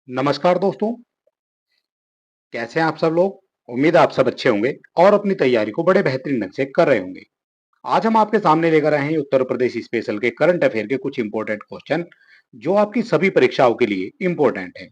नमस्कार दोस्तों, कैसे हैं आप सब लोग? उम्मीद है आप सब अच्छे होंगे और अपनी तैयारी को बड़े बेहतरीन ढंग से कर रहे होंगे। आज हम आपके सामने लेकर आए हैं उत्तर प्रदेश स्पेशल के करंट अफेयर के कुछ इंपॉर्टेंट क्वेश्चन जो आपकी सभी परीक्षाओं के लिए इंपॉर्टेंट हैं।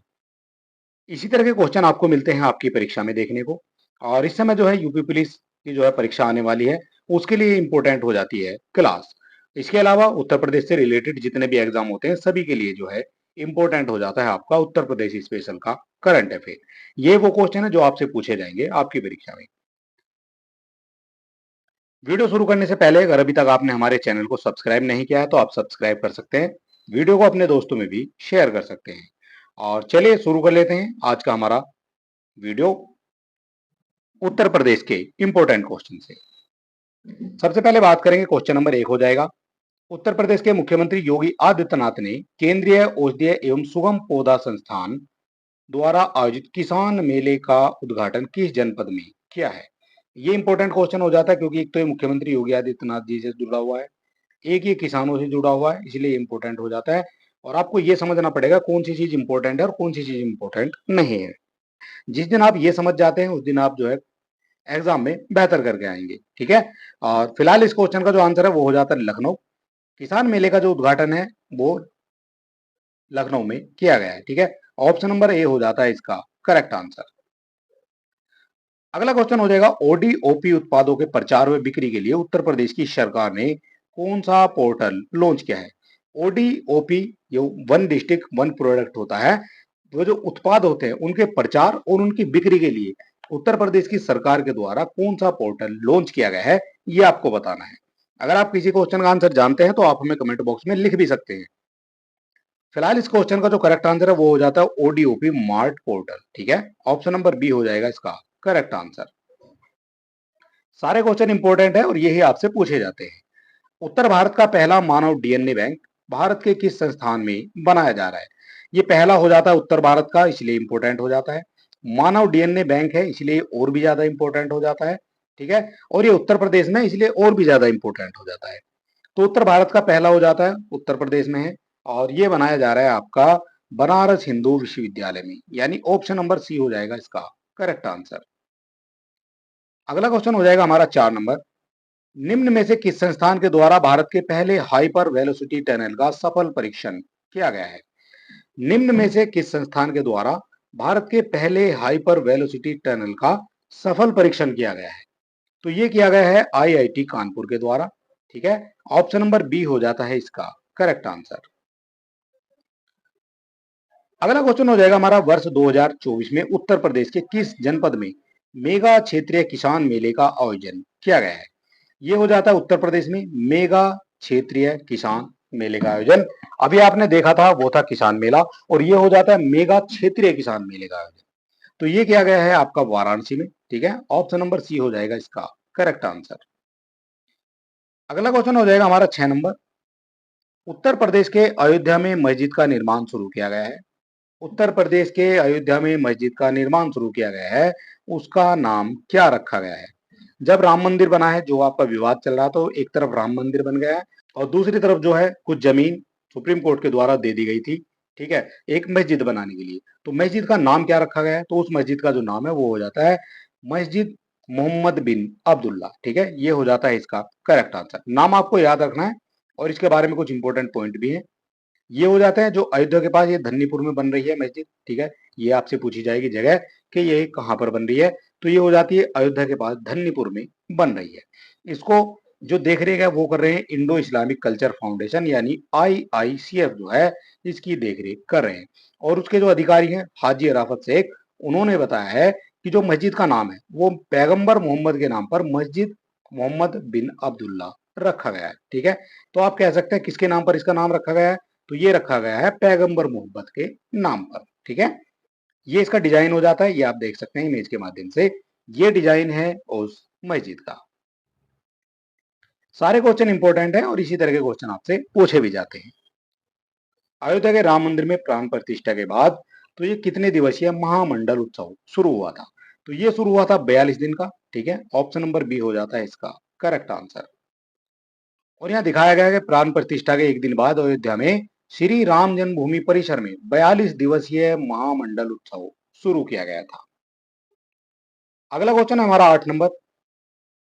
इसी तरह के क्वेश्चन आपको मिलते हैं आपकी परीक्षा में देखने को। और इस समय जो है यूपी पुलिस की जो है परीक्षा आने वाली है, उसके लिए इंपॉर्टेंट हो जाती है क्लास। इसके अलावा उत्तर प्रदेश से रिलेटेड जितने भी एग्जाम होते हैं सभी के लिए जो है इंपॉर्टेंट हो जाता है आपका उत्तर प्रदेश स्पेशल का करंट अफेयर। ये वो क्वेश्चन है जो आपसे पूछे जाएंगे आपकी परीक्षा में। वीडियो शुरू करने से पहले अगर अभी तक आपने हमारे चैनल को सब्सक्राइब नहीं किया है तो आप सब्सक्राइब कर सकते हैं। वीडियो को अपने दोस्तों में भी शेयर कर सकते हैं। और चलिए शुरू कर लेते हैं आज का हमारा वीडियो उत्तर प्रदेश के इंपॉर्टेंट क्वेश्चन से। सबसे पहले बात करेंगे, क्वेश्चन नंबर 1 हो जाएगा। उत्तर प्रदेश के मुख्यमंत्री योगी आदित्यनाथ ने केंद्रीय औषधीय एवं सुगम पौधा संस्थान द्वारा आयोजित किसान मेले का उद्घाटन किस जनपद में किया है? ये इंपॉर्टेंट क्वेश्चन हो जाता है क्योंकि एक तो ये मुख्यमंत्री योगी आदित्यनाथ जी से जुड़ा हुआ है, एक ये किसानों से जुड़ा हुआ है, इसलिए इंपॉर्टेंट हो जाता है। और आपको ये समझना पड़ेगा कौन सी चीज इंपॉर्टेंट है और कौन सी चीज इंपॉर्टेंट नहीं है। जिस दिन आप ये समझ जाते हैं उस दिन आप जो है एग्जाम में बेहतर करके आएंगे। ठीक है। और फिलहाल इस क्वेश्चन का जो आंसर है वो हो जाता है लखनऊ। किसान मेले का जो उद्घाटन है वो लखनऊ में किया गया है। ठीक है। ऑप्शन नंबर ए हो जाता है इसका करेक्ट आंसर। अगला क्वेश्चन हो जाएगा, ओडीओपी उत्पादों के प्रचार व बिक्री के लिए उत्तर प्रदेश की सरकार ने कौन सा पोर्टल लॉन्च किया है? ओडीओपी जो वन डिस्ट्रिक्ट वन प्रोडक्ट होता है, वो जो उत्पाद होते हैं उनके प्रचार और उनकी बिक्री के लिए उत्तर प्रदेश की सरकार के द्वारा कौन सा पोर्टल लॉन्च किया गया है, ये आपको बताना है। अगर आप किसी क्वेश्चन का आंसर जानते हैं तो आप हमें कमेंट बॉक्स में लिख भी सकते हैं। फिलहाल इस क्वेश्चन का जो करेक्ट आंसर है वो हो जाता है ओडीओपी मार्ट पोर्टल। ठीक है। ऑप्शन नंबर बी हो जाएगा इसका करेक्ट आंसर। सारे क्वेश्चन इंपॉर्टेंट है और यही आपसे पूछे जाते हैं। उत्तर भारत का पहला मानव डीएनए बैंक भारत के किस संस्थान में बनाया जा रहा है? ये पहला हो जाता है उत्तर भारत का, इसलिए इंपॉर्टेंट हो जाता है। मानव डीएनए बैंक है इसलिए और भी ज्यादा इंपॉर्टेंट हो जाता है। ठीक है। और ये उत्तर प्रदेश में इसलिए और भी ज्यादा इंपॉर्टेंट हो जाता है। तो उत्तर भारत का पहला हो जाता है, उत्तर प्रदेश में है। और ये बनाया जा रहा है आपका बनारस हिंदू विश्वविद्यालय में, यानी ऑप्शन नंबर सी हो जाएगा इसका करेक्ट आंसर। अगला क्वेश्चन हो जाएगा हमारा 4 नंबर। निम्न में से किस संस्थान के द्वारा भारत के पहले हाइपर वेलोसिटी टनल का सफल परीक्षण किया गया है? निम्न में से किस संस्थान के द्वारा भारत के पहले हाइपर वेलोसिटी टनल का सफल परीक्षण किया गया है? तो ये किया गया है आईआईटी कानपुर के द्वारा। ठीक है। ऑप्शन नंबर बी हो जाता है इसका करेक्ट आंसर। अगला क्वेश्चन हो जाएगा हमारा, वर्ष 2024 में उत्तर प्रदेश के किस जनपद में मेगा क्षेत्रीय किसान मेले का आयोजन किया गया है? ये हो जाता है उत्तर प्रदेश में मेगा क्षेत्रीय किसान मेले का आयोजन। अभी आपने देखा था वो था किसान मेला, और ये हो जाता है मेगा क्षेत्रीय किसान मेले का आयोजन। तो ये किया गया है आपका वाराणसी में। ठीक है। ऑप्शन नंबर सी हो जाएगा इसका करेक्ट आंसर। अगला क्वेश्चन हो जाएगा हमारा 6 नंबर। उत्तर प्रदेश के अयोध्या में मस्जिद का निर्माण शुरू किया गया है। उत्तर प्रदेश के अयोध्या में मस्जिद का निर्माण शुरू किया गया है, उसका नाम क्या रखा गया है? जब राम मंदिर बना है, जो आपका विवाद चल रहा, तो एक तरफ राम मंदिर बन गया है और दूसरी तरफ जो है कुछ जमीन सुप्रीम कोर्ट के द्वारा दे दी गई थी। ठीक है। एक मस्जिद बनाने के लिए, तो मस्जिद का नाम क्या रखा गया है? तो उस मस्जिद का जो नाम है वो हो जाता है मस्जिद मोहम्मद बिन अब्दुल्ला। ठीक है। ये हो जाता है इसका करेक्ट आंसर। नाम आपको याद रखना है और इसके बारे में कुछ इंपॉर्टेंट पॉइंट भी है। ये हो जाता है जो अयोध्या के पास ये धन्नीपुर में बन रही है मस्जिद। ठीक है। ये आपसे पूछी जाएगी जगह कि ये कहाँ पर बन रही है, तो ये हो जाती है अयोध्या के पास धन्नीपुर में बन रही है। इसको जो देख रेख है वो कर रहे हैं इंडो इस्लामिक कल्चर फाउंडेशन, यानी आईआईसीएफ जो है इसकी देख रेख कर रहे हैं। और उसके जो अधिकारी हैं हाजी अराफत शेख, उन्होंने बताया है कि जो मस्जिद का नाम है वो पैगंबर मोहम्मद के नाम पर मस्जिद मोहम्मद बिन अब्दुल्ला रखा गया है। ठीक है। तो आप कह सकते हैं किसके नाम पर इसका नाम रखा गया है? तो ये रखा गया है पैगंबर मोहम्मद के नाम पर। ठीक है। ये इसका डिजाइन हो जाता है, ये आप देख सकते हैं इमेज के माध्यम से। ये डिजाइन है उस मस्जिद का। सारे क्वेश्चन इंपॉर्टेंट है और इसी तरह के क्वेश्चन आपसे पूछे भी जाते हैं। अयोध्या के राम मंदिर में प्राण प्रतिष्ठा के बाद तो ये कितने दिवसीय महामंडल उत्सव शुरू हुआ था? तो ये शुरू हुआ था 42 दिन का। ठीक है। ऑप्शन नंबर बी हो जाता है इसका करेक्ट आंसर। और यहाँ दिखाया गया है कि प्राण प्रतिष्ठा के एक दिन बाद अयोध्या में श्री राम जन्मभूमि परिसर में 42 दिवसीय महामंडल उत्सव शुरू किया गया था। अगला क्वेश्चन है हमारा 8 नंबर।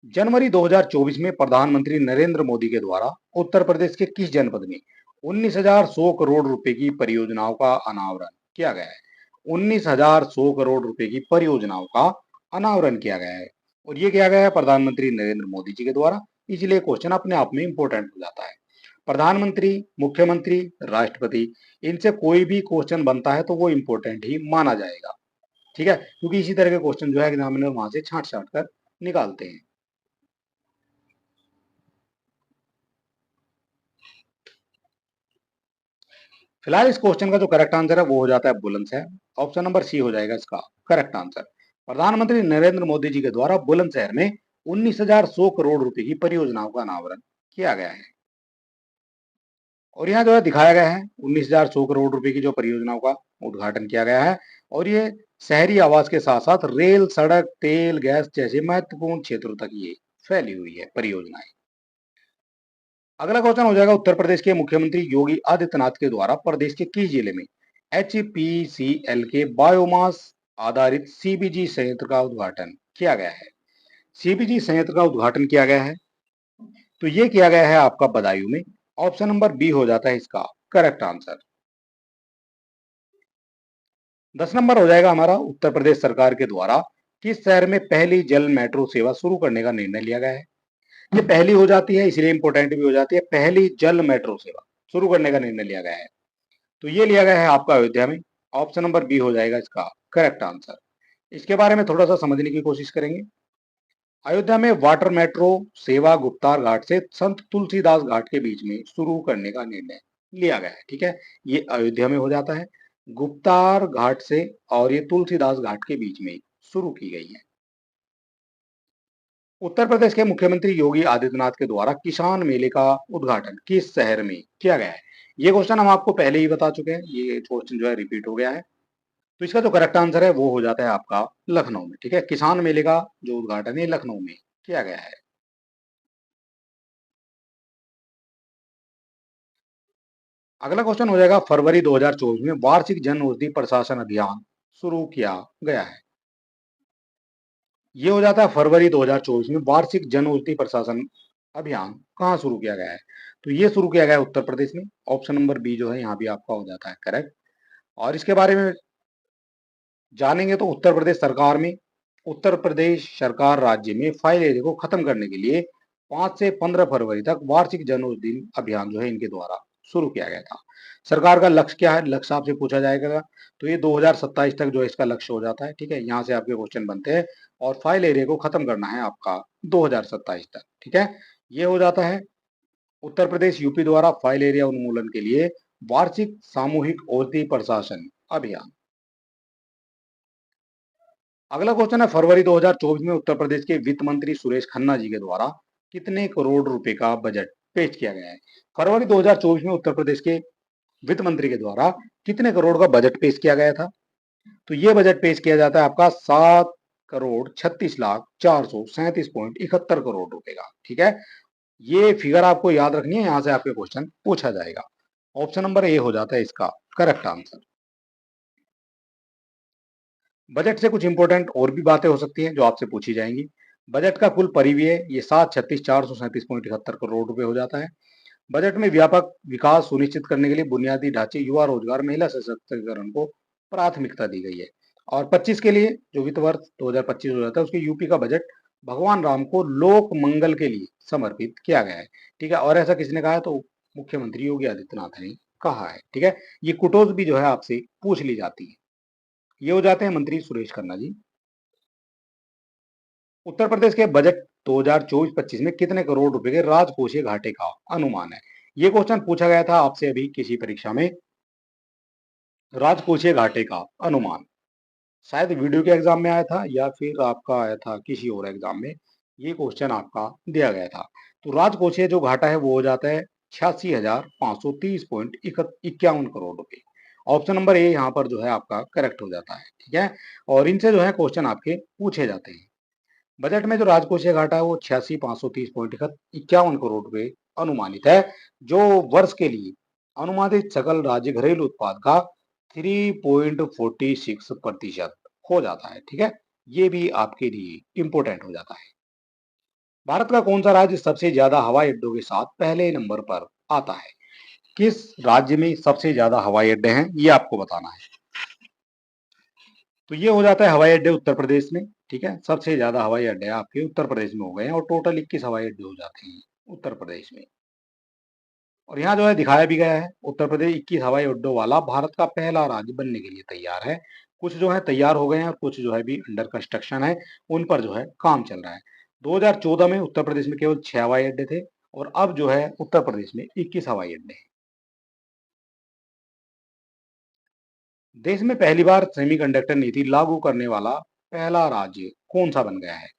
जनवरी 2024 में प्रधानमंत्री नरेंद्र मोदी के द्वारा उत्तर प्रदेश के किस जनपद में 19,100 करोड़ रुपए की परियोजनाओं का अनावरण किया गया है? 19,100 करोड़ रुपए की परियोजनाओं का अनावरण किया गया है और ये किया गया है प्रधानमंत्री नरेंद्र मोदी जी के द्वारा। इसलिए क्वेश्चन अपने आप में इंपॉर्टेंट हो जाता है। प्रधानमंत्री, मुख्यमंत्री, राष्ट्रपति, इनसे कोई भी क्वेश्चन बनता है तो वो इंपॉर्टेंट ही माना जाएगा। ठीक है, क्योंकि इसी तरह के क्वेश्चन जो है एग्जामिनर वहां से छांट छांट कर निकालते हैं। फिलहाल इस क्वेश्चन का जो करेक्ट आंसर है वो हो जाता है बुलंदशहर। ऑप्शन नंबर सी हो जाएगा इसका करेक्ट आंसर। प्रधानमंत्री नरेंद्र मोदी जी के द्वारा बुलंदशहर में 19,100 करोड़ रुपए की परियोजनाओं का अनावरण किया गया है और यहाँ जो है दिखाया गया है 19,100 करोड़ रुपए की जो परियोजनाओं का उद्घाटन किया गया है और ये शहरी आवास के साथ साथ रेल, सड़क, तेल, गैस जैसे महत्वपूर्ण क्षेत्रों तक ये फैली हुई है परियोजनाएं। अगला क्वेश्चन हो जाएगा उत्तर प्रदेश के मुख्यमंत्री योगी आदित्यनाथ के द्वारा प्रदेश के किस जिले में एचपीसीएल के बायोमास आधारित सीबीजी संयंत्र का उद्घाटन किया गया है? सीबीजी संयंत्र का उद्घाटन किया गया है तो ये किया गया है आपका बदायूं में। ऑप्शन नंबर बी हो जाता है इसका करेक्ट आंसर। 10 नंबर हो जाएगा हमारा उत्तर प्रदेश सरकार के द्वारा किस शहर में पहली जल मेट्रो सेवा शुरू करने का निर्णय लिया गया है? ये पहली हो जाती है इसलिए इंपोर्टेंट भी हो जाती है। पहली जल मेट्रो सेवा शुरू करने का निर्णय लिया गया है तो ये लिया गया है आपका अयोध्या में। ऑप्शन नंबर बी हो जाएगा इसका करेक्ट आंसर। इसके बारे में थोड़ा सा समझने की कोशिश करेंगे। अयोध्या में वाटर मेट्रो सेवा गुप्तार घाट से संत तुलसीदास घाट के बीच में शुरू करने का निर्णय लिया गया है। ठीक है, ये अयोध्या में हो जाता है गुप्तार घाट से और ये तुलसीदास घाट के बीच में शुरू की गई है। उत्तर प्रदेश के मुख्यमंत्री योगी आदित्यनाथ के द्वारा किसान मेले का उद्घाटन किस शहर में किया गया है? ये क्वेश्चन हम आपको पहले ही बता चुके हैं, ये क्वेश्चन जो है रिपीट हो गया है तो इसका जो करेक्ट आंसर है वो हो जाता है आपका लखनऊ में। ठीक है, किसान मेले का जो उद्घाटन है लखनऊ में किया गया है। अगला क्वेश्चन हो जाएगा फरवरी 2024 में वार्षिक जन औषधि प्रशासन अभियान शुरू किया गया है। ये हो जाता है फरवरी 2024 में वार्षिक जन औषधि प्रशासन अभियान कहाँ शुरू किया गया है? तो ये शुरू किया गया है उत्तर प्रदेश में। ऑप्शन नंबर बी जो है यहाँ भी आपका हो जाता है करेक्ट। और इसके बारे में जानेंगे तो उत्तर प्रदेश सरकार राज्य में फाइल एरिया को खत्म करने के लिए 5 से 15 फरवरी तक वार्षिक जन औषधि अभियान जो है इनके द्वारा शुरू किया गया था। सरकार का लक्ष्य क्या है? लक्ष्य आपसे पूछा जाएगा तो ये 2027 तक जो है इसका लक्ष्य हो जाता है। ठीक है, यहाँ से आपके क्वेश्चन बनते हैं और फाइल एरिया को खत्म करना है आपका 2027 तक। ठीक है, ये हो जाता है उत्तर प्रदेश यूपी द्वारा फाइल एरिया उन्मूलन के लिए वार्षिक सामूहिक औषधि प्रशासन अभियान। अगला क्वेश्चन है फरवरी 2024 में उत्तर प्रदेश के वित्त मंत्री सुरेश खन्ना जी के द्वारा कितने करोड़ रुपए का बजट पेश किया गया है? फरवरी 2024 में उत्तर प्रदेश के वित्त मंत्री के द्वारा कितने करोड़ का बजट पेश किया गया था? तो ये बजट पेश किया जाता है आपका 7,36,437.71 करोड़ रुपए का। ठीक है, ये फिगर आपको याद रखनी है, यहां से आपके क्वेश्चन पूछा जाएगा। ऑप्शन नंबर ए हो जाता है इसका करेक्ट आंसर। बजट से कुछ इंपॉर्टेंट और भी बातें हो सकती हैं जो आपसे पूछी जाएंगी। बजट का कुल परिव्यय ये 7,36,437.71 करोड़ रुपए हो जाता है। बजट में व्यापक विकास सुनिश्चित करने के लिए बुनियादी ढांचे, युवा रोजगार, महिला सशक्तिकरण को प्राथमिकता दी गई है। और 25 के लिए जो वित्त वर्ष 2025 हो जाता है उसके यूपी का बजट भगवान राम को लोक मंगल के लिए समर्पित किया गया है। ठीक है, और ऐसा किसने कहा है? तो मुख्यमंत्री योगी आदित्यनाथ ने कहा है। ठीक है, ये कुटोज भी जो है आपसे पूछ ली जाती है। ये हो जाते हैं मंत्री सुरेश खन्ना जी। उत्तर प्रदेश के बजट 2024-25 में कितने करोड़ रुपए के राजकोषीय घाटे का अनुमान है? ये क्वेश्चन पूछा गया था आपसे अभी किसी परीक्षा में। राजकोषीय घाटे का अनुमान शायद वीडियो के एग्जाम में आया था या फिर आपका आया था किसी और एग्जाम में, ये क्वेश्चन आपका दिया गया था। तो राजकोषीय जो घाटा है वो हो जाता है 86,530.51 करोड़ रुपए। ऑप्शन नंबर ए यहाँ पर जो है आपका करेक्ट हो जाता है। ठीक है, और इनसे जो है क्वेश्चन आपके पूछे जाते हैं। बजट में जो राजकोषीय घाटा है वो 86,530.51 करोड़ रुपए अनुमानित है जो वर्ष के लिए अनुमानित सकल राज्य घरेलू उत्पाद का 3.46% हो जाता है। ठीक है, ये भी आपके लिए इंपॉर्टेंट हो जाता है। भारत का कौन सा राज्य सबसे ज्यादा हवाई अड्डों के साथ पहले नंबर पर आता है? किस राज्य में सबसे ज्यादा हवाई अड्डे हैं, ये आपको बताना है। तो ये हो जाता है हवाई अड्डे उत्तर प्रदेश में। ठीक है, सबसे ज्यादा हवाई अड्डे आपके उत्तर प्रदेश में हो गए हैं और टोटल 21 हवाई अड्डे हो जाते हैं उत्तर प्रदेश में। और यहाँ जो है दिखाया भी गया है, उत्तर प्रदेश 21 हवाई अड्डों वाला भारत का पहला राज्य बनने के लिए तैयार है। कुछ जो है तैयार हो गए हैं और कुछ जो है भी अंडर कंस्ट्रक्शन है, उन पर जो है काम चल रहा है। 2014 में उत्तर प्रदेश में केवल 6 हवाई अड्डे थे और अब जो है उत्तर प्रदेश में 21 हवाई अड्डे हैं। देश में पहली बार सेमीकंडक्टर नीति लागू करने वाला पहला राज्य कौन सा बन गया है?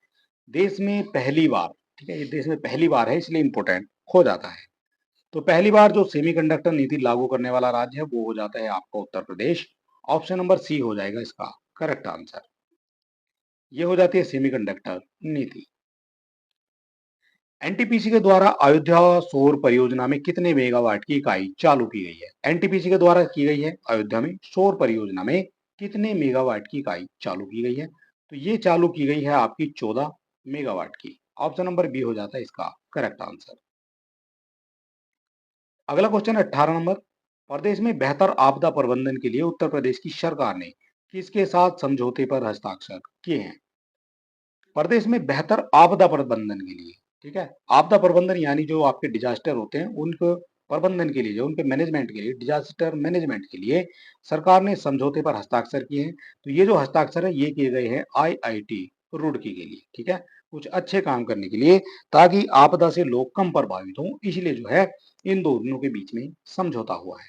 देश में पहली बार, ठीक है, ये देश में पहली बार है इसलिए इंपोर्टेंट हो जाता है। तो पहली बार जो सेमीकंडक्टर नीति लागू करने वाला राज्य है वो हो जाता है आपका Uttar Pradesh. Option number C हो जाएगा इसका करेक्ट आंसर। ये हो जाती है सेमीकंडक्टर नीति। एनटीपीसी के द्वारा अयोध्या सौर परियोजना में कितने मेगावाट की इकाई चालू की गई है? एनटीपीसी के द्वारा की गई है अयोध्या में सौर परियोजना में कितने मेगावाट की इकाई चालू की गई है? तो ये चालू की गई है आपकी 14 मेगावाट की। ऑप्शन नंबर बी हो जाता है इसका करेक्ट आंसर। अगला क्वेश्चन 18 नंबर। प्रदेश में बेहतर आपदा प्रबंधन के लिए उत्तर प्रदेश की सरकार ने किसके साथ समझौते पर हस्ताक्षर किए हैं? प्रदेश में बेहतर आपदा प्रबंधन के लिए, ठीक है, आपदा प्रबंधन यानी जो आपके डिजास्टर होते हैं उनको प्रबंधन के लिए, जो उनके मैनेजमेंट के लिए, डिजास्टर मैनेजमेंट के लिए सरकार ने समझौते पर हस्ताक्षर किए हैं। तो ये जो हस्ताक्षर है ये किए गए हैं आईआईटी रुड़की के लिए। ठीक है, कुछ अच्छे काम करने के लिए, ताकि आपदा से लोग कम प्रभावित हों, इसलिए जो है इन दोनों के बीच में समझौता हुआ है।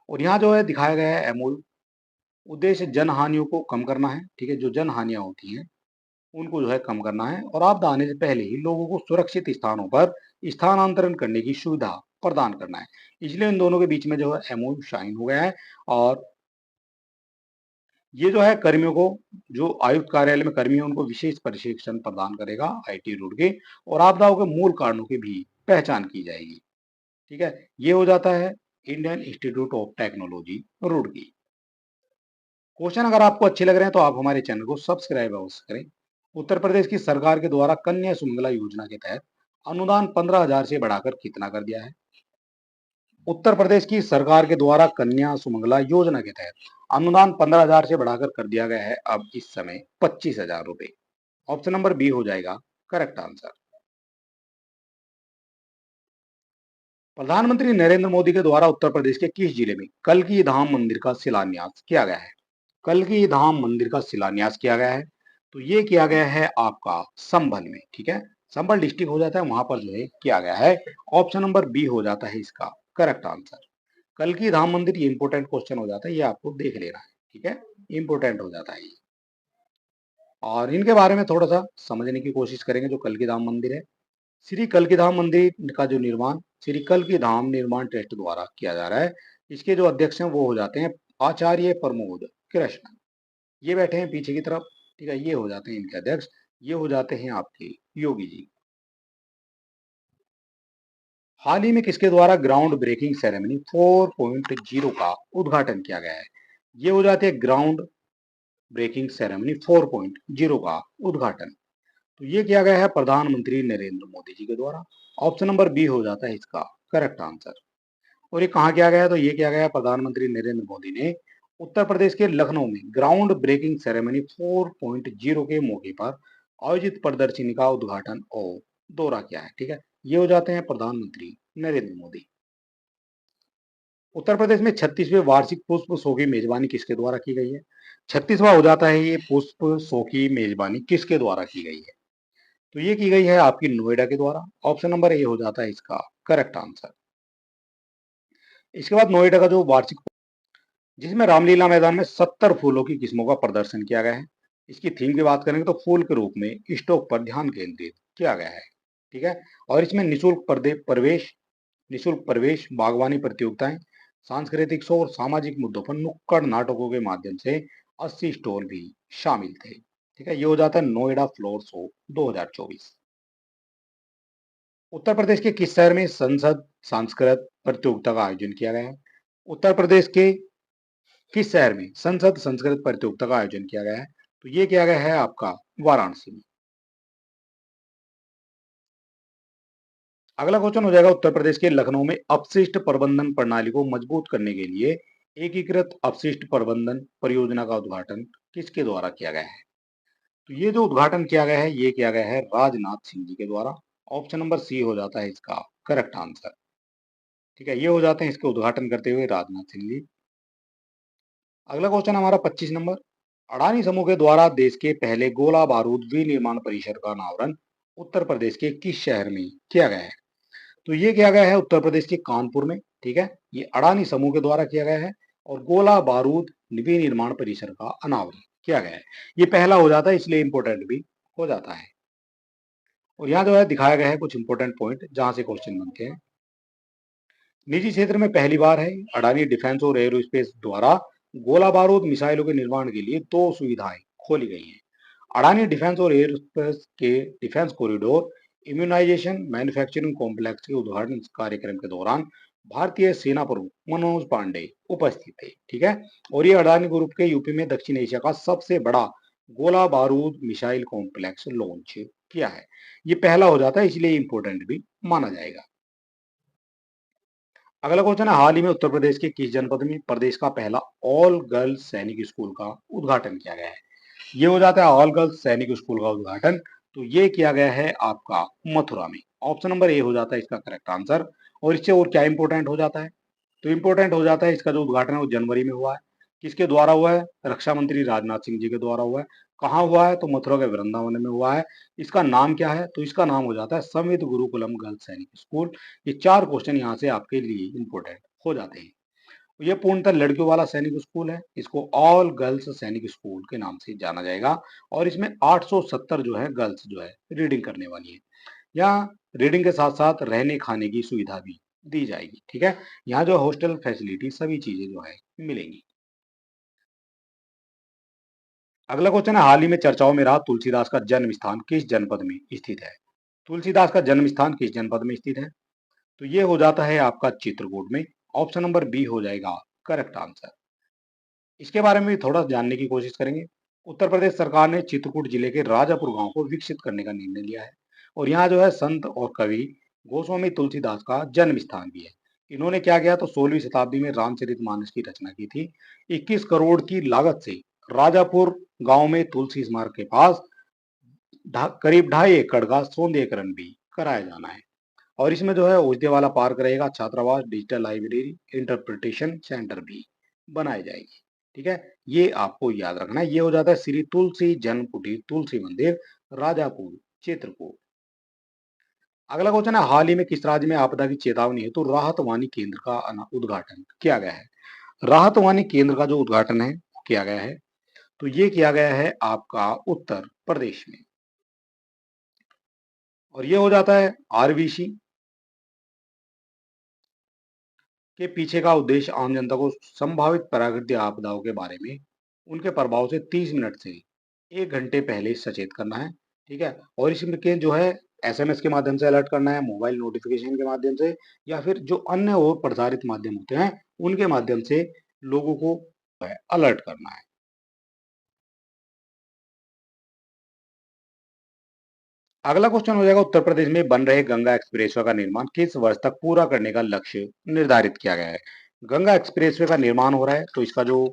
और यहाँ जो है दिखाया गया है एमओयू, उद्देश्य जन हानियों को कम करना है। ठीक है, जो जन हानियां होती हैं उनको जो है कम करना है और आपदा आने से पहले ही लोगों को सुरक्षित स्थानों पर स्थानांतरण करने की सुविधा प्रदान करना है। इसलिए इन दोनों के बीच में जो है एमओयू साइन हो गया है। और ये जो है कर्मियों को, जो आयुक्त कार्यालय में कर्मी है उनको विशेष प्रशिक्षण प्रदान करेगा आईटी रुड़की, और आपदाओं के मूल कारणों की भी पहचान की जाएगी। ठीक है, ये हो जाता है Indian institute of technology Roorkee. Question अगर आपको अच्छे लग रहे हैं तो आप हमारे चैनल को सब्सक्राइब अवश्य करें। उत्तर प्रदेश की सरकार के द्वारा कन्या सुमंगला योजना के तहत अनुदान 15,000 से बढ़ाकर कितना कर दिया है? उत्तर प्रदेश की सरकार के द्वारा कन्या सुमंगला योजना के तहत अनुदान 15,000 से बढ़ाकर कर दिया गया है अब इस समय 25,000 रुपए। ऑप्शन नंबर बी हो जाएगा करेक्ट आंसर। प्रधानमंत्री नरेंद्र मोदी के द्वारा उत्तर प्रदेश के किस जिले में कल्की धाम मंदिर का शिलान्यास किया गया है? कल्की धाम मंदिर का शिलान्यास किया गया है। तो ये किया गया है आपका संभल में। ठीक है, संभल डिस्ट्रिक्ट हो जाता है, वहां पर जो है किया गया है। ऑप्शन नंबर बी हो जाता है इसका करेक्ट आंसर। कल्की धाम मंदिर, ये इंपोर्टेंट क्वेश्चन हो जाता है, ये आपको देख लेना है। ठीक है, इंपोर्टेंट हो जाता है ये। और इनके बारे में थोड़ा सा समझने की कोशिश करेंगे। जो कल्की धाम मंदिर है, श्री कल्की धाम मंदिर का जो निर्माण श्री कल्की धाम निर्माण ट्रस्ट द्वारा किया जा रहा है। इसके जो अध्यक्ष हैं वो हो जाते हैं आचार्य प्रमोद कृष्ण। ये बैठे हैं पीछे की तरफ। ठीक है, ये हो जाते हैं इनके अध्यक्ष। ये हो जाते हैं आपके योगी जी। हाल ही में किसके द्वारा ग्राउंड ब्रेकिंग सेरेमनी 4.0 का उद्घाटन किया गया है? ये हो जाते हैं ग्राउंड ब्रेकिंग सेरेमनी 4.0 का उद्घाटन। तो ये किया गया है प्रधानमंत्री नरेंद्र मोदी जी के द्वारा। ऑप्शन नंबर बी हो जाता है इसका करेक्ट आंसर। और ये कहाँ किया गया है? तो ये किया गया है प्रधानमंत्री नरेंद्र मोदी ने उत्तर प्रदेश के लखनऊ में ग्राउंड ब्रेकिंग सेरेमनी 4.0 के मौके पर आयोजित प्रदर्शनी का उद्घाटन और दौरा किया है। ठीक है, ये हो जाते हैं प्रधानमंत्री नरेंद्र मोदी। उत्तर प्रदेश में 36वें वार्षिक पुष्प शो की मेजबानी किसके द्वारा की गई है? 36वां हो जाता है ये पुष्प शो की मेजबानी किसके द्वारा की गई है? तो ये की गई है आपकी नोएडा के द्वारा। ऑप्शन नंबर ए हो जाता है इसका करेक्ट आंसर। इसके बाद नोएडा का जो वार्षिक, जिसमें रामलीला मैदान में 70 फूलों की किस्मों का प्रदर्शन किया गया है। इसकी थीम की बात करेंगे तो फूल के रूप में स्टॉक पर ध्यान केंद्रित किया गया है। ठीक है, और इसमें निशुल्क प्रवेश, बागवानी प्रतियोगिताएं, सांस्कृतिक शो और सामाजिक मुद्दों पर नुक्कड़ नाटकों के माध्यम से 80 स्टॉल भी शामिल थे। ठीक है, ये हो जाता है नोएडा फ्लोर शो 2024। उत्तर प्रदेश के किस शहर में संसद सांस्कृत प्रतियोगिता का आयोजन किया गया है? उत्तर प्रदेश के किस शहर में संसद संस्कृत प्रतियोगिता का आयोजन किया गया है? तो ये किया गया है आपका वाराणसी में। अगला क्वेश्चन हो जाएगा, उत्तर प्रदेश के लखनऊ में अपशिष्ट प्रबंधन प्रणाली को मजबूत करने के लिए एकीकृत अपशिष्ट प्रबंधन परियोजना का उद्घाटन किसके द्वारा किया गया है? तो ये जो उद्घाटन किया गया है ये किया गया है राजनाथ सिंह जी के द्वारा। ऑप्शन नंबर सी हो जाता है इसका करेक्ट आंसर। ठीक है, ये हो जाते हैं इसके उद्घाटन करते हुए राजनाथ सिंह जी। अगला क्वेश्चन हमारा 25 नंबर, अडानी समूह के द्वारा देश के पहले गोला बारूद विनिर्माण परिसर का अनावरण उत्तर प्रदेश के किस शहर में किया गया है? तो ये किया गया है उत्तर प्रदेश के कानपुर में। ठीक है, ये अडानी समूह के द्वारा किया गया है और गोला बारूद विनिर्माण परिसर का अनावरण किया गया है। ये पहला हो जाता है इसलिए इंपोर्टेंट भी हो जाता है। और यहाँ जो है दिखाया गया है कुछ इंपोर्टेंट पॉइंट जहां से क्वेश्चन बनते हैं। निजी क्षेत्र में पहली बार है अडानी डिफेंस और एरोस्पेस द्वारा गोला बारूद मिसाइलों के निर्माण के लिए दो सुविधाएं खोली गई हैं। अडानी डिफेंस और एरोस्पेस के defence corridor immunisation manufacturing complex के उद्घाटन कार्यक्रम के दौरान भारतीय सेना प्रमुख मनोज पांडे उपस्थित थे। ठीक है, और ये अडानी ग्रुप के यूपी में दक्षिण एशिया का सबसे बड़ा गोला बारूद मिसाइल कॉम्प्लेक्स लॉन्च किया है। ये पहला हो जाता है इसलिए इंपोर्टेंट भी माना जाएगा। अगला क्वेश्चन है, हाल ही में उत्तर प्रदेश के किस जनपद में प्रदेश का पहला ऑल गर्ल्स सैनिक स्कूल का उद्घाटन किया गया है? ये हो जाता है ऑल गर्ल्स सैनिक स्कूल का उद्घाटन। तो ये किया गया है आपका मथुरा में। ऑप्शन नंबर ए हो जाता है इसका करेक्ट आंसर। और इससे और क्या इंपोर्टेंट हो जाता है? तो इंपोर्टेंट हो जाता है इसका जो उद्घाटन है वो जनवरी में हुआ है। किसके द्वारा हुआ है? रक्षा मंत्री राजनाथ सिंह जी के द्वारा हुआ है। कहाँ हुआ है? तो मथुरा के वृंदावन में हुआ है। इसका नाम क्या है? तो इसका नाम हो जाता है संविद गुरुकुलम गर्ल्स सैनिक स्कूल। ये चार क्वेश्चन यहाँ से आपके लिए इंपोर्टेंट हो जाते हैं। ये पूर्णतः लड़कियों वाला सैनिक स्कूल है। इसको ऑल गर्ल्स सैनिक स्कूल के नाम से जाना जाएगा। और इसमें 870 जो है गर्ल्स जो है रीडिंग करने वाली है। यहाँ रीडिंग के साथ साथ रहने खाने की सुविधा भी दी जाएगी। ठीक है, यहाँ जो हॉस्टल फैसिलिटी सभी चीजें जो है मिलेंगी। अगला क्वेश्चन है, हाल ही में चर्चाओं में रहा तुलसीदास का जन्म स्थान किस जनपद में स्थित है? तुलसीदास का जन्म स्थान किस जनपद में स्थित है? तो ये हो जाता है आपका चित्रकूट में। ऑप्शन नंबर बी हो जाएगा करेक्ट आंसर। इसके बारे में भी थोड़ा जानने की कोशिश करेंगे। उत्तर प्रदेश सरकार ने चित्रकूट जिले के राजापुर गांव को विकसित करने का निर्णय लिया है। और यहाँ जो है संत और कवि गोस्वामी तुलसीदास का जन्म स्थान भी है। इन्होंने क्या किया तो 16वीं शताब्दी में रामचरितमानस की रचना की थी। 21 करोड़ की लागत से राजापुर गांव में तुलसी स्मारक के पास करीब 2.5 एकड़ का सौंदर्यीकरण भी कराया जाना है। और इसमें जो है उजदेवाला पार्क रहेगा, छात्रावास, डिजिटल लाइब्रेरी, इंटरप्रिटेशन सेंटर भी बनाई जाएगी। ठीक है, ये आपको याद रखना है। ये हो जाता है श्री तुलसी जन्म कुटीर तुलसी मंदिर राजापुर चित्रकूट। अगला क्वेश्चन है, हाल ही में किस राज्य में आपदा की चेतावनी है तो राहत वाणी केंद्र का उद्घाटन किया गया है? राहत वाणी केंद्र का जो उद्घाटन है किया गया है तो ये किया गया है आपका उत्तर प्रदेश में। और ये हो जाता है आरबीसी के पीछे का उद्देश्य आम जनता को संभावित प्राकृतिक आपदाओं के बारे में उनके प्रभाव से 30 मिनट से 1 घंटे पहले सचेत करना है। ठीक है, और इसमें के जो है एसएमएस के माध्यम से अलर्ट करना है, मोबाइल नोटिफिकेशन के माध्यम से, या फिर जो अन्य और प्रसारित माध्यम होते हैं उनके माध्यम से लोगों को अलर्ट करना है। अगला क्वेश्चन हो जाएगा, उत्तर प्रदेश में बन रहे गंगा एक्सप्रेसवे का निर्माण किस वर्ष तक पूरा करने का लक्ष्य निर्धारित किया गया है? गंगा एक्सप्रेसवे का निर्माण हो रहा है तो इसका जो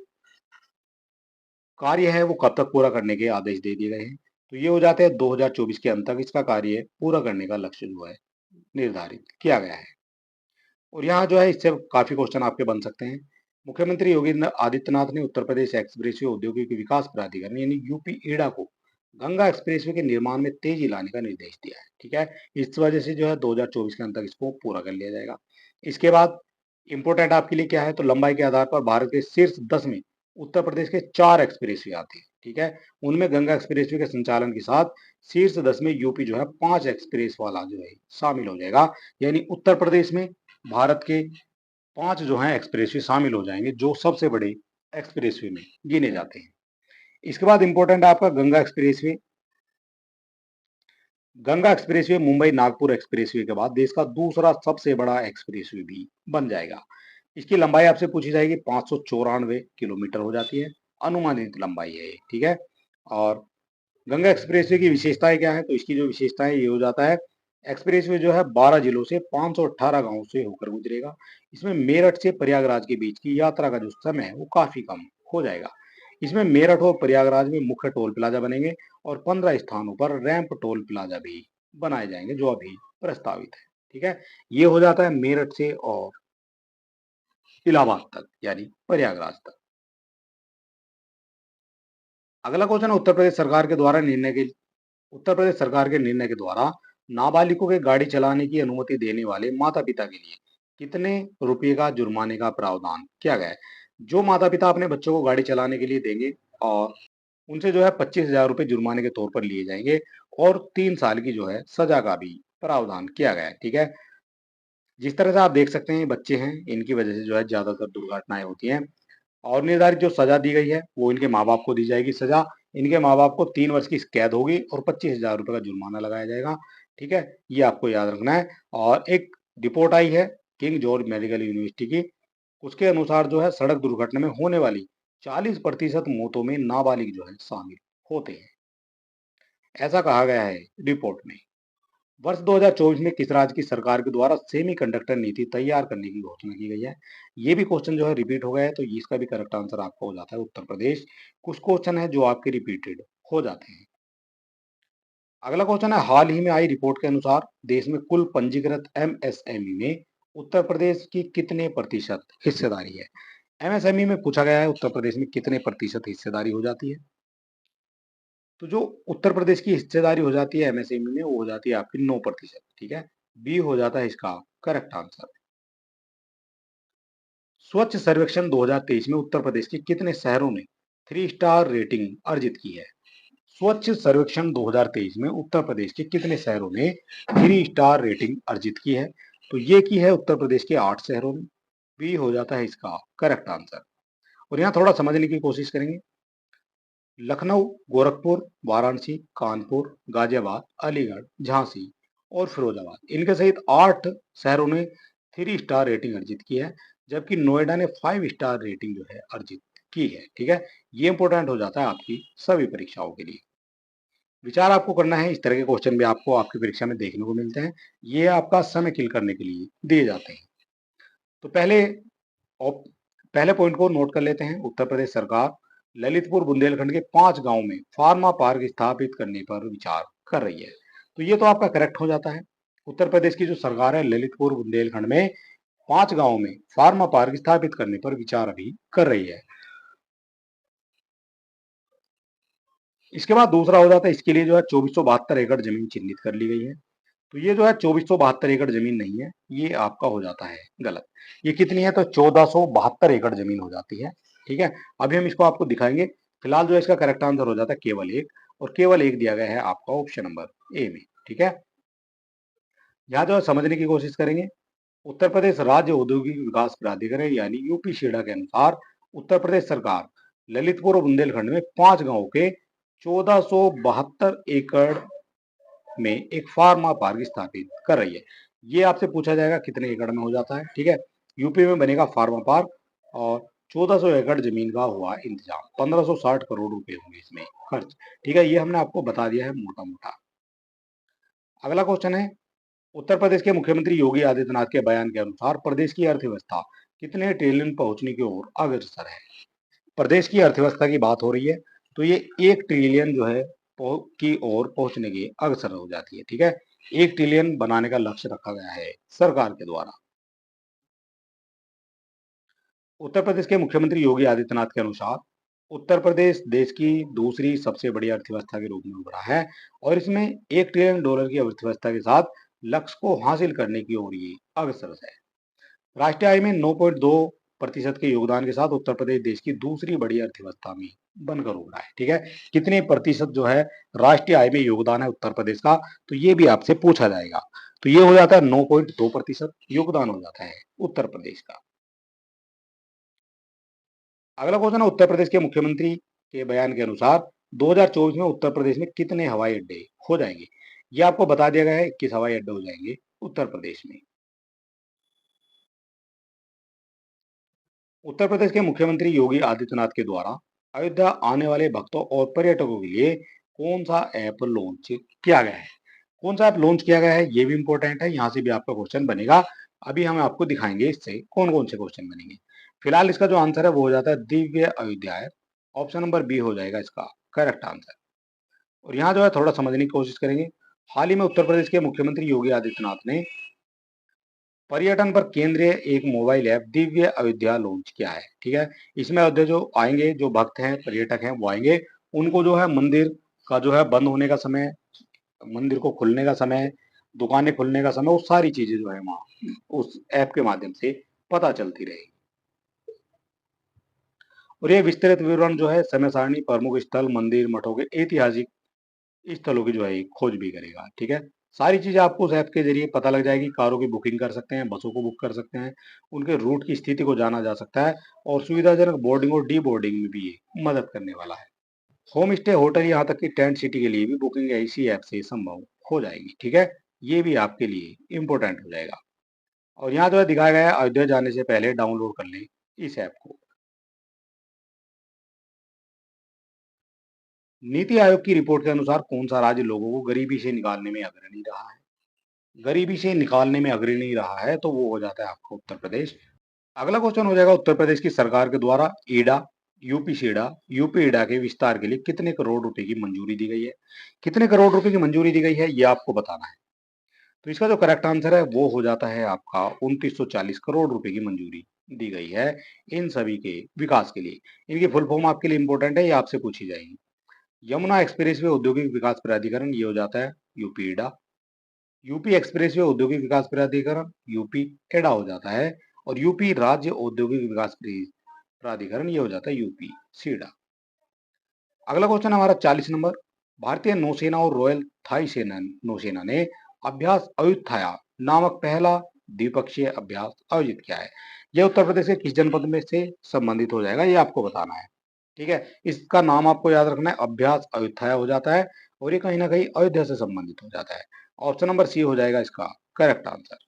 कार्य है वो कब तक पूरा करने के आदेश दे दिए गए हैं? तो ये हो जाते हैं 2024 के अंत तक इसका कार्य पूरा करने का लक्ष्य जो है निर्धारित किया गया है। और यहाँ जो है इससे काफी क्वेश्चन आपके बन सकते हैं। मुख्यमंत्री योगी आदित्यनाथ ने उत्तर प्रदेश एक्सप्रेसवे औद्योगिक विकास प्राधिकरण यानी यूपी ईडा को गंगा एक्सप्रेसवे के निर्माण में तेजी लाने का निर्देश दिया है। ठीक है, इस वजह से जो है 2024 के अंत तक इसको पूरा कर लिया जाएगा। इसके बाद इंपोर्टेंट आपके लिए क्या है तो लंबाई के आधार पर भारत के शीर्ष 10 में उत्तर प्रदेश के 4 एक्सप्रेसवे आते हैं। ठीक है, उनमें गंगा एक्सप्रेसवे के संचालन के साथ शीर्ष 10 में यूपी जो है 5 एक्सप्रेस वाला जो है शामिल हो जाएगा। यानी उत्तर प्रदेश में भारत के 5 जो है एक्सप्रेसवे शामिल हो जाएंगे जो सबसे बड़े एक्सप्रेसवे में गिने जाते हैं। इसके बाद इंपॉर्टेंट आपका Ganga expressway Ganga expressway Mumbai Nagpur expressway के बाद देश का दूसरा सबसे बड़ा एक्सप्रेसवे भी बन जाएगा। इसकी लंबाई आपसे पूछी जाएगी, 594 किलोमीटर हो जाती है। अनुमानित लंबाई है ये, ठीक है। और गंगा एक्सप्रेसवे की विशेषताएं क्या है, तो इसकी जो विशेषताएं ये हो जाता है, एक्सप्रेसवे जो है 12 जिलों से 518 गांवों से होकर गुजरेगा। इसमें मेरठ से प्रयागराज के बीच की यात्रा का जो समय है वो काफी कम हो जाएगा। इसमें मेरठ और प्रयागराज में मुख्य टोल प्लाजा बनेंगे और 15 स्थानों पर रैंप टोल प्लाजा भी बनाए जाएंगे जो अभी प्रस्तावित है, ठीक है। ये हो जाता है मेरठ से और इलाहाबाद तक, यानी प्रयागराज तक। अगला क्वेश्चन है, उत्तर प्रदेश सरकार के निर्णय के द्वारा नाबालिगों के गाड़ी चलाने की अनुमति देने वाले माता पिता के लिए कितने रुपए का जुर्माने का प्रावधान किया गया है। जो माता पिता अपने बच्चों को गाड़ी चलाने के लिए देंगे और उनसे जो है 25,000 रुपए जुर्माने के तौर पर लिए जाएंगे और 3 साल की जो है सजा का भी प्रावधान किया गया है, ठीक है। जिस तरह से आप देख सकते हैं, ये बच्चे हैं, इनकी वजह से जो है ज्यादातर दुर्घटनाएं होती हैं। और निर्धारित जो सजा दी गई है वो इनके माँ बाप को दी जाएगी सजा। इनके माँ बाप को 3 वर्ष की कैद होगी और 25,000 रुपए का जुर्माना लगाया जाएगा, ठीक है। ये आपको याद रखना है। और एक रिपोर्ट आई है किंग जॉर्ज मेडिकल यूनिवर्सिटी की, उसके अनुसार जो है सड़क दुर्घटना में होने वाली 40% मौतों में नाबालिग जो है शामिल होते हैं, ऐसा कहा गया है रिपोर्ट में। वर्ष 2024 में किस राज्य की सरकार के द्वारा सेमीकंडक्टर नीति तैयार करने की घोषणा की गई है। ये भी क्वेश्चन जो है रिपीट हो गया है, तो इसका भी करेक्ट आंसर आपका हो जाता है उत्तर प्रदेश। कुछ क्वेश्चन है जो आपके रिपीटेड हो जाते हैं। अगला क्वेश्चन है, हाल ही में आई रिपोर्ट के अनुसार देश में कुल पंजीकृत एमएसएमई में उत्तर प्रदेश की कितने प्रतिशत हिस्सेदारी है। एमएसएमई में पूछा गया है उत्तर प्रदेश में कितने प्रतिशत हिस्सेदारी हो जाती है। तो जो उत्तर प्रदेश की हिस्सेदारी हो जाती है एमएसएमई में, वो हो जाती है आपकी 9%, ठीक है। बी हो जाता है इसका करेक्ट आंसर। स्वच्छ सर्वेक्षण 2023 में उत्तर प्रदेश के कितने शहरों ने 3 स्टार रेटिंग अर्जित की है। स्वच्छ सर्वेक्षण 2023 में उत्तर प्रदेश के कितने शहरों ने 3 स्टार रेटिंग अर्जित की है। तो ये की है उत्तर प्रदेश के 8 शहरों ने। बी हो जाता है इसका करेक्ट आंसर। और यहाँ थोड़ा समझने की कोशिश करेंगे। लखनऊ, गोरखपुर, वाराणसी, कानपुर, गाजियाबाद, अलीगढ़, झांसी और फिरोजाबाद, इनके सहित 8 शहरों ने 3 स्टार रेटिंग अर्जित की है, जबकि नोएडा ने 5 स्टार रेटिंग जो है अर्जित की है, ठीक है। ये इंपॉर्टेंट हो जाता है आपकी सभी परीक्षाओं के लिए। विचार आपको करना है, इस तरह के क्वेश्चन भी आपको आपकी परीक्षा में देखने को मिलते हैं। ये आपका समय किल करने के लिए दिए जाते हैं। तो पहले पॉइंट को नोट कर लेते हैं। उत्तर प्रदेश सरकार ललितपुर बुंदेलखंड के 5 गांव में फार्मा पार्क स्थापित करने पर विचार कर रही है। तो ये तो आपका करेक्ट हो जाता है। उत्तर प्रदेश की जो सरकार है ललितपुर बुंदेलखंड में 5 गांव में फार्मा पार्क स्थापित करने पर विचार अभी कर रही है। इसके बाद दूसरा हो जाता है, इसके लिए जो है 2472 एकड़ जमीन चिन्हित कर ली गई है। तो ये जो है 2472 एकड़ जमीन नहीं है, ये आपका हो जाता है गलत। ये कितनी है, तो 1472 एकड़ जमीन हो जाती है, ठीक है। अभी हम इसको आपको दिखाएंगे। फिलहाल जो है इसका करेक्ट आंसर हो जाता है केवल एक, और केवल एक दिया गया है आपका ऑप्शन नंबर ए में, ठीक है। यहाँ जो है समझने की कोशिश करेंगे। उत्तर प्रदेश राज्य औद्योगिक विकास प्राधिकरण यानी यूपी शेडा के अनुसार उत्तर प्रदेश सरकार ललितपुर और बुंदेलखंड में 5 गांवों के 1472 एकड़ में एक फार्मा पार्क स्थापित कर रही है। ये आपसे पूछा जाएगा कितने एकड़ में हो जाता है, ठीक है। यूपी में बनेगा फार्मा पार्क और 1400 एकड़ जमीन का हुआ इंतजाम, 1560 करोड़ रुपए होंगे इसमें खर्च, ठीक है। ये हमने आपको बता दिया है मोटा मोटा। अगला क्वेश्चन है, उत्तर प्रदेश के मुख्यमंत्री योगी आदित्यनाथ के बयान के अनुसार प्रदेश की अर्थव्यवस्था कितने ट्रिलियन पहुंचने की ओर अग्रसर है। प्रदेश की अर्थव्यवस्था की बात हो रही है, तो ये 1 ट्रिलियन जो है की ओर पहुंचने की अग्रसर हो जाती है, ठीक है। 1 ट्रिलियन बनाने का लक्ष्य रखा गया है सरकार के द्वारा। उत्तर प्रदेश के मुख्यमंत्री योगी आदित्यनाथ के अनुसार उत्तर प्रदेश देश की दूसरी सबसे बड़ी अर्थव्यवस्था के रूप में उभरा है और इसमें $1 ट्रिलियन की अर्थव्यवस्था के साथ लक्ष्य को हासिल करने की ओर ये अग्रसर है। राष्ट्रीय आय में 9.2% के योगदान के साथ उत्तर प्रदेश देश की दूसरी बड़ी अर्थव्यवस्था में बनकर उभरा है, ठीक है। कितने प्रतिशत जो है राष्ट्रीय आय में योगदान है उत्तर प्रदेश का, तो ये भी आपसे पूछा जाएगा। तो ये हो जाता है 9.2% योगदान हो जाता है उत्तर प्रदेश का। अगला क्वेश्चन है, उत्तर प्रदेश के मुख्यमंत्री के बयान के अनुसार 2024 में उत्तर प्रदेश में कितने हवाई अड्डे हो जाएंगे। ये आपको बता दिया गया है 21 हवाई अड्डे हो जाएंगे उत्तर प्रदेश में। उत्तर प्रदेश के मुख्यमंत्री योगी आदित्यनाथ के द्वारा अयोध्या आने वाले भक्तों और पर्यटकों के लिए कौन सा ऐप लॉन्च किया गया है? कौन सा ऐप लॉन्च किया गया है ये भी इंपॉर्टेंट है, यहाँ से भी आपका क्वेश्चन बनेगा। अभी हम आपको दिखाएंगे इससे कौन कौन से क्वेश्चन बनेंगे। फिलहाल इसका जो आंसर है वो हो जाता है Divya Ayodhya app. Option number B हो जाएगा इसका करेक्ट आंसर। और यहाँ जो है थोड़ा समझने की कोशिश करेंगे। हाल ही में उत्तर प्रदेश के मुख्यमंत्री योगी आदित्यनाथ ने पर्यटन पर केंद्रीय एक mobile app Divya Ayodhya launch किया है। ठीक है, इसमें अयोध्या जो आएंगे, जो भक्त हैं, पर्यटक हैं, वो आएंगे, उनको जो है मंदिर का जो है बंद होने का समय, मंदिर को खुलने का समय, दुकानें खुलने का समय, वो सारी चीजें जो है वहाँ उस ऐप के माध्यम से पता चलती रहेगी। और ये विस्तृत विवरण जो है समय सारणी, प्रमुख स्थल, मंदिर, मठों के ऐतिहासिक स्थलों की जो है खोज भी करेगा। ठीक है, सारी चीजें आपको उस ऐप के जरिए पता लग जाएगी। कारों की बुकिंग कर सकते हैं, बसों को बुक कर सकते हैं, उनके रूट की स्थिति को जाना जा सकता है, और सुविधाजनक बोर्डिंग और डी बोर्डिंग में भी ये मदद करने वाला है। होम स्टे, होटल, यहाँ तक कि टेंट सिटी के लिए भी बुकिंग इसी ऐप से संभव हो जाएगी। ठीक है, ये भी आपके लिए इंपॉर्टेंट हो जाएगा। और यहाँ जो है दिखाया गया है अयोध्या जाने से पहले डाउनलोड कर लें इस ऐप को। नीति आयोग की रिपोर्ट के अनुसार कौन सा राज्य लोगों को गरीबी से निकालने में अग्रणी रहा है? गरीबी से निकालने में अग्रणी रहा है तो वो हो जाता है आपका उत्तर प्रदेश। अगला क्वेश्चन हो जाएगा उत्तर प्रदेश की सरकार के द्वारा ईडा, यूपी सीडा, यूपी ईडा के विस्तार के लिए कितने करोड़ रुपए की मंजूरी दी गई है? कितने करोड़ रुपए की मंजूरी दी गई है ये आपको बताना है। तो इसका जो करेक्ट आंसर है वो हो जाता है आपका 2940 करोड़ रुपए की मंजूरी दी गई है इन सभी के विकास के लिए। इनकी फुल फॉर्म आपके लिए इंपॉर्टेंट है, ये आपसे पूछी जाएगी। यमुना एक्सप्रेसवे औद्योगिक विकास प्राधिकरण, ये हो जाता है यूपी ईडा। यूपी एक्सप्रेसवे औद्योगिक विकास प्राधिकरण, यूपी एडा हो जाता है। और यूपी राज्य औद्योगिक विकास प्राधिकरण, ये हो जाता है यूपी सीडा। अगला क्वेश्चन हमारा 40 नंबर। भारतीय नौसेना और रॉयल थाई सेना नौसेना ने अभ्यास अयुत्थाया नामक पहला द्विपक्षीय अभ्यास आयोजित किया है। यह उत्तर प्रदेश के किस जनपद में से संबंधित हो जाएगा ये आपको बताना है। ठीक है, इसका नाम आपको याद रखना है, अभ्यास अयुत्थाया हो जाता है, और ये कहीं ना कहीं अयोध्या से संबंधित हो जाता है। ऑप्शन नंबर सी हो जाएगा इसका करेक्ट आंसर।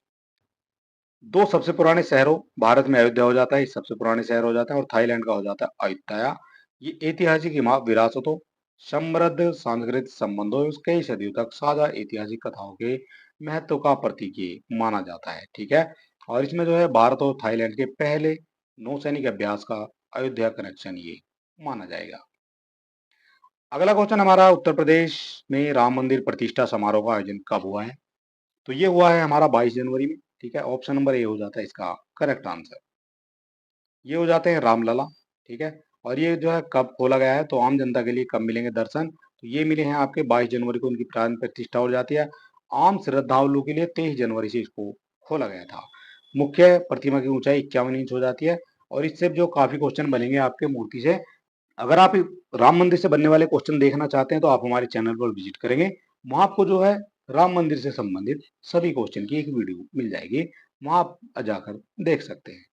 दो सबसे पुराने शहरों, भारत में अयोध्या हो जाता है, सबसे पुराने शहर हो जाता है, और थाईलैंड का हो जाता है अयुत्थाया। ये ऐतिहासिक विरासतों, समृद्ध सांस्कृतिक संबंधों, कई सदियों तक साझा ऐतिहासिक कथाओं के महत्व का प्रतीक ये माना जाता है। ठीक है, और इसमें जो है भारत और थाईलैंड के पहले नौसैनिक अभ्यास का अयोध्या कनेक्शन ये माना जाएगा। अगला क्वेश्चन हमारा, उत्तर प्रदेश में राम मंदिर प्रतिष्ठा समारोह का आयोजन कब हुआ है? तो ये हुआ है हमारा 22 जनवरी में। ठीक है, ऑप्शन नंबर ए हो जाता है इसका करेक्ट आंसर। ये हो जाते हैं रामलला। ठीक है, और ये जो है कब खोला गया है, तो आम जनता के लिए कब मिलेंगे दर्शन? तो ये मिले हैं आपके 22 जनवरी को, उनकी प्राण प्रतिष्ठा हो जाती है। आम श्रद्धालुओं के लिए 23 जनवरी से इसको खोला गया था। मुख्य प्रतिमा की ऊंचाई 51 इंच हो जाती है। और इससे जो काफी क्वेश्चन बनेंगे आपके मूर्ति से। अगर आप राम मंदिर से बनने वाले क्वेश्चन देखना चाहते हैं तो आप हमारे चैनल पर विजिट करेंगे। वहां आपको जो है राम मंदिर से संबंधित सभी क्वेश्चन की एक वीडियो मिल जाएगी, वहां आप जाकर देख सकते हैं।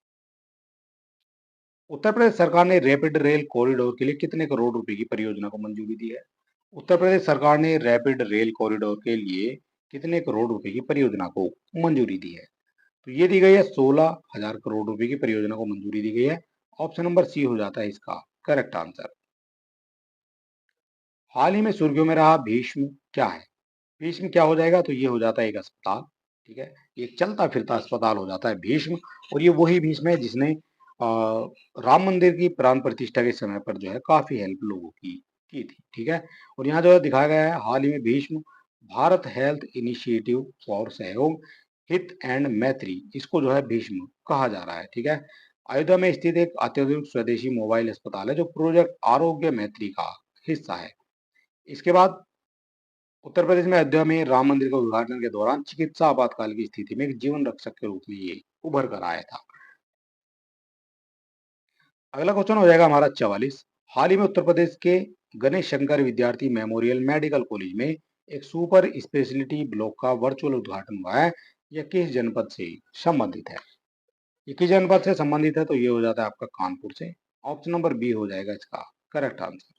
उत्तर प्रदेश सरकार ने रैपिड रेल कॉरिडोर के लिए कितने करोड़ रुपए की परियोजना को मंजूरी दी है? उत्तर प्रदेश सरकार ने रैपिड रेल कॉरिडोर के लिए कितने करोड़ रुपए की परियोजना को मंजूरी दी है? तो ये दी गई है 16,000 करोड़ रुपए की परियोजना को मंजूरी दी गई है। ऑप्शन नंबर सी हो जाता है इसका करेक्ट आंसर। हाल ही में सुर्खियों में रहा भीष्म क्या है? भीष्म क्या हो जाएगा? तो ये हो जाता है एक अस्पताल। ठीक है, ये चलता फिरता अस्पताल हो जाता है भीष्म। और ये वही भीष्म है जिसने राम मंदिर की प्राण प्रतिष्ठा के समय पर जो है काफी हेल्प लोगों की थी। ठीक है, और यहाँ जो है दिखाया गया है हाल ही में Bhishma Bharat health initiative for सहयोग हित एंड मैत्री, इसको जो है भीष्म कहा जा रहा है। ठीक है, अयोध्या में स्थित एक अत्याधुनिक स्वदेशी मोबाइल अस्पताल है जो प्रोजेक्ट आरोग्य मैत्री का हिस्सा है। इसके बाद उत्तर प्रदेश में अयोध्या में राम मंदिर के उद्घाटन के दौरान चिकित्सा आपातकाल की स्थिति में एक जीवन रक्षक के रूप में ये उभर कर आया था। अगला क्वेश्चन हो जाएगा हमारा 44। हाल ही में उत्तर प्रदेश के गणेश शंकर विद्यार्थी मेमोरियल मेडिकल कॉलेज में एक सुपर स्पेशलिटी ब्लॉक का वर्चुअल उद्घाटन हुआ है। यह किस जनपद से संबंधित है? ये किस जनपद से संबंधित है? तो ये हो जाता है आपका कानपुर से। ऑप्शन नंबर बी हो जाएगा इसका करेक्ट आंसर।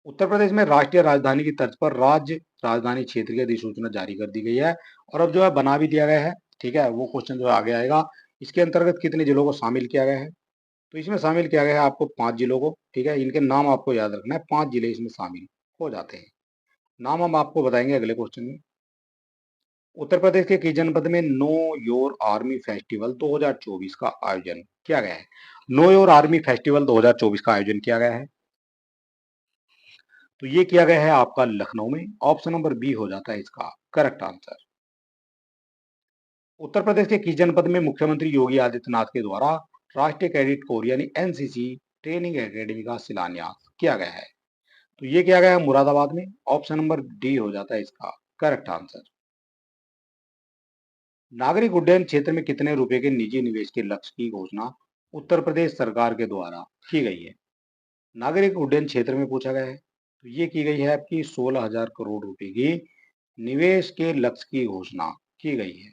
उत्तर प्रदेश में राष्ट्रीय राजधानी की तर्ज पर राज्य राजधानी क्षेत्र की अधिसूचना जारी कर दी गई है और अब जो है बना भी दिया गया है। ठीक है, वो क्वेश्चन जो है आगे आएगा। इसके अंतर्गत कितने जिलों को शामिल किया गया है? तो इसमें शामिल किया गया है आपको 5 जिलों को। ठीक है, इनके नाम आपको याद रखना है, 5 जिले इसमें शामिल हो जाते हैं। नाम हम आपको बताएंगे अगले क्वेश्चन में। उत्तर प्रदेश के किस जनपद में नो योर आर्मी फेस्टिवल 2024 का आयोजन किया गया है? नो योर आर्मी फेस्टिवल 2024 का आयोजन किया गया है, तो ये किया गया है आपका लखनऊ में। ऑप्शन नंबर बी हो जाता है इसका करेक्ट आंसर। उत्तर प्रदेश के किस जनपद में मुख्यमंत्री योगी आदित्यनाथ के द्वारा राष्ट्रीय कैडेट कोर यानी एनसीसी ट्रेनिंग एकेडमी का शिलान्यास किया गया है? तो ये किया गया है मुरादाबाद में। ऑप्शन नंबर डी हो जाता है इसका करेक्ट आंसर। नागरिक उड्डयन क्षेत्र में कितने रुपए के निजी निवेश के लक्ष्य की घोषणा उत्तर प्रदेश सरकार के द्वारा की गई है? नागरिक उड्डयन क्षेत्र में पूछा गया है, तो ये की गई है आपकी 16,000 करोड़ रुपए की निवेश के लक्ष्य की घोषणा की गई है।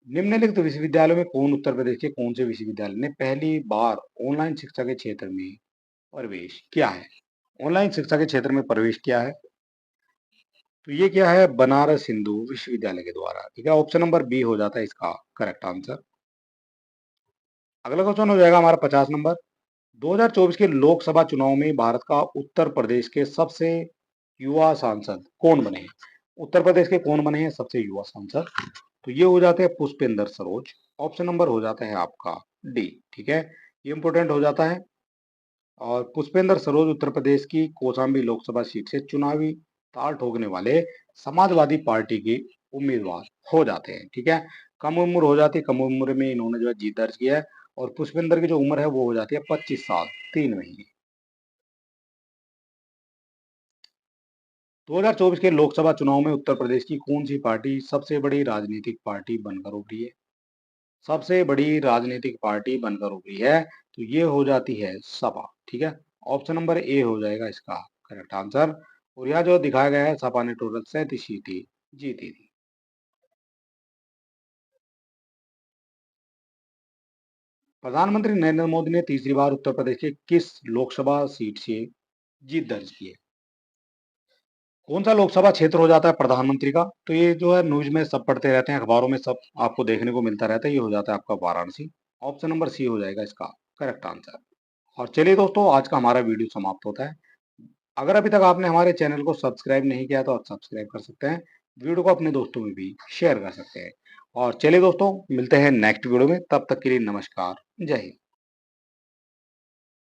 निम्नलिखित विश्वविद्यालयों में कौन उत्तर प्रदेश के कौन से विश्वविद्यालय ने पहली बार ऑनलाइन शिक्षा के क्षेत्र में प्रवेश किया है? ऑनलाइन शिक्षा के क्षेत्र में प्रवेश किया है, तो ये क्या है बनारस हिंदू विश्वविद्यालय के द्वारा। ठीक है, ऑप्शन नंबर बी हो जाता है इसका करेक्ट आंसर। अगला क्वेश्चन हो जाएगा हमारा 50 नंबर। 2024 के लोकसभा चुनाव में भारत का उत्तर प्रदेश के सबसे युवा सांसद कौन बने हैं? उत्तर प्रदेश के कौन बने हैं सबसे युवा सांसद? तो ये हो जाते हैं पुष्पेंद्र सरोज। ऑप्शन नंबर हो जाता है आपका डी। ठीक है, ये इंपोर्टेंट हो जाता है। और पुष्पेंद्र सरोज उत्तर प्रदेश की कौशाम्बी लोकसभा सीट से चुनावी ताल ठोकने वाले समाजवादी पार्टी के उम्मीदवार हो जाते हैं। ठीक है, कम उम्र हो जाती है, कम उम्र में इन्होंने जो है जीत दर्ज किया है। और पुष्पेंद्र की जो उम्र है वो हो जाती है 25 साल 3 महीने। 2024 के लोकसभा चुनाव में उत्तर प्रदेश की कौन सी पार्टी सबसे बड़ी राजनीतिक पार्टी बनकर उभरी है? सबसे बड़ी राजनीतिक पार्टी बनकर उभरी है, तो ये हो जाती है सपा। ठीक है, ऑप्शन नंबर ए हो जाएगा इसका करेक्ट आंसर। और यहाँ जो दिखाया गया है सपा ने टोटल 37 सीटें जीती थी। प्रधानमंत्री नरेंद्र मोदी ने तीसरी बार उत्तर प्रदेश के किस लोकसभा सीट से जीत दर्ज की है? कौन सा लोकसभा क्षेत्र हो जाता है प्रधानमंत्री का? तो ये जो है न्यूज में सब पढ़ते रहते हैं, अखबारों में सब आपको देखने को मिलता रहता है। ये हो जाता है आपका वाराणसी। ऑप्शन नंबर सी हो जाएगा इसका करेक्ट आंसर। और चलिए दोस्तों, आज का हमारा वीडियो समाप्त होता है। अगर अभी तक आपने हमारे चैनल को सब्सक्राइब नहीं किया तो आप सब्सक्राइब कर सकते हैं। वीडियो को अपने दोस्तों में भी शेयर कर सकते हैं। और चलिए दोस्तों, मिलते हैं नेक्स्ट वीडियो में। तब तक के लिए नमस्कार, जय हिंद।